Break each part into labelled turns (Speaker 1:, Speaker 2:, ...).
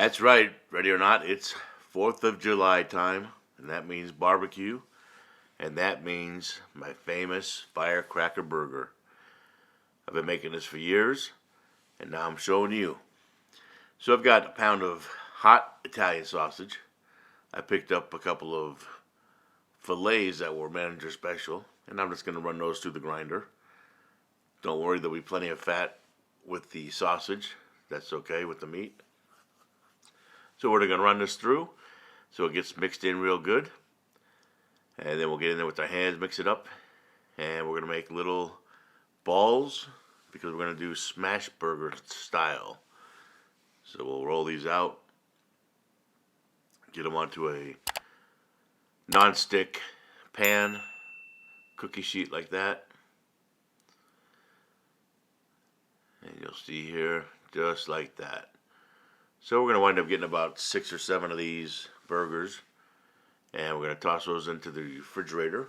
Speaker 1: That's right, ready or not, it's 4th of July time, and that means barbecue, and that means my famous firecracker burger. I've been making this for years, and now I'm showing you. So I've got a pound of hot Italian sausage. I picked up a couple of filets that were manager special, and I'm just going to run those through the grinder. Don't worry, there'll be plenty of fat with the sausage. That's okay with the meat. So we're going to run this through so it gets mixed in real good. And then we'll get in there with our hands, mix it up. And we're going to make little balls because we're going to do Smashburger style. So we'll roll these out. Get them onto a non-stick pan, cookie sheet like that. And you'll see here, just like that. So we're going to wind up getting about 6 or 7 of these burgers. And we're going to toss those into the refrigerator.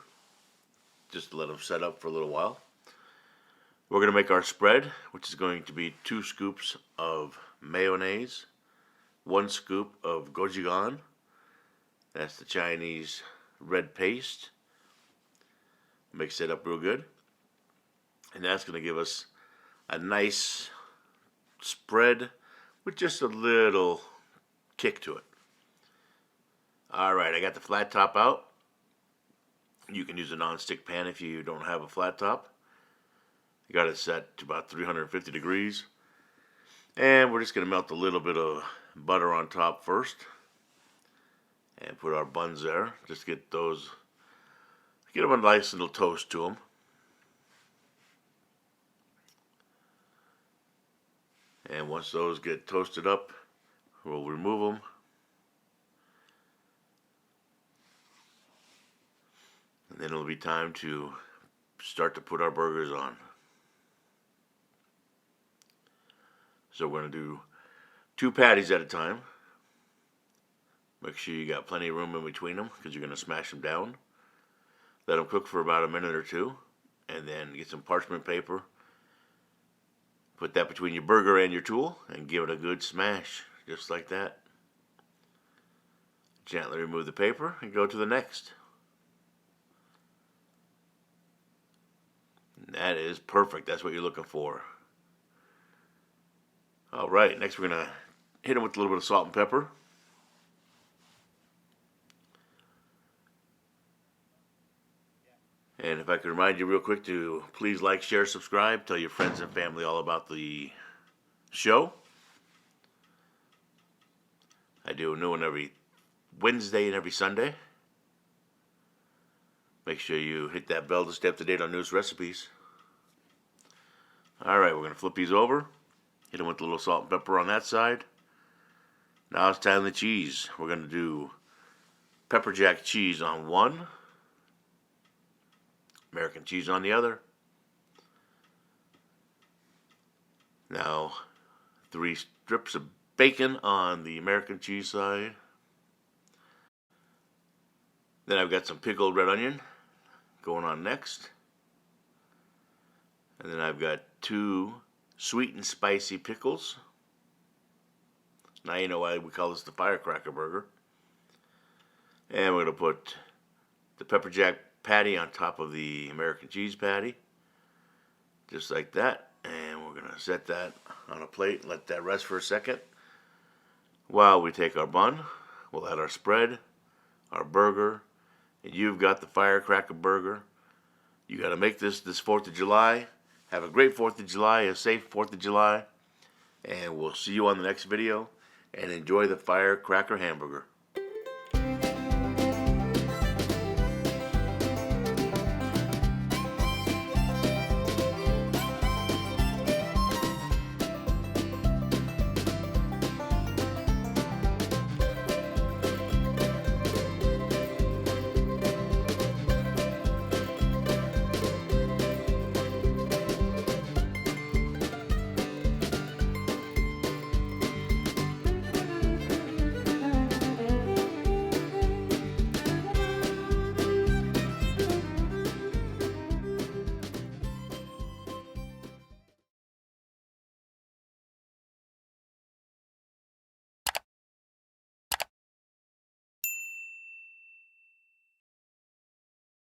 Speaker 1: Just to let them set up for a little while. We're going to make our spread, which is going to be 2 scoops of mayonnaise. 1 scoop of Gochujang. That's the Chinese red paste. Mix it up real good. And that's going to give us a nice spread with just a little kick to it. Alright, I got the flat top out. You can use a non-stick pan if you don't have a flat top. You got it set to about 350 degrees. And we're just going to melt a little bit of butter on top first. And put our buns there. Just get those, get them a nice little toast to them. And once those get toasted up, we'll remove them. And then it'll be time to start to put our burgers on. So we're going to do 2 patties at a time. Make sure you got plenty of room in between them because you're going to smash them down. Let them cook for about a minute or 2. And then get some parchment paper. Put that between your burger and your tool and give it a good smash, just like that. Gently remove the paper and go to the next. And that is perfect. That's what you're looking for. Alright, next we're going to hit them with a little bit of salt and pepper. And if I could remind you real quick to please like, share, subscribe. Tell your friends and family all about the show. I do a new one every Wednesday and every Sunday. Make sure you hit that bell to stay up to date on newest recipes. Alright, we're going to flip these over. Hit them with a little salt and pepper on that side. Now it's time for the cheese. We're going to do pepper jack cheese on one. American cheese on the other. Now, 3 strips of bacon on the American cheese side. Then I've got some pickled red onion going on next. And then I've got 2 sweet and spicy pickles. Now you know why we call this the firecracker burger. And we're going to put the pepper jack patty on top of the American cheese patty, just like that. And we're going to set that on a plate and let that rest for a second while we take our bun. We'll add our spread, our burger, and you've got the firecracker burger. You got to make this 4th of July. Have a great 4th of July, a safe 4th of July, and we'll see you on the next video. And enjoy the firecracker hamburger.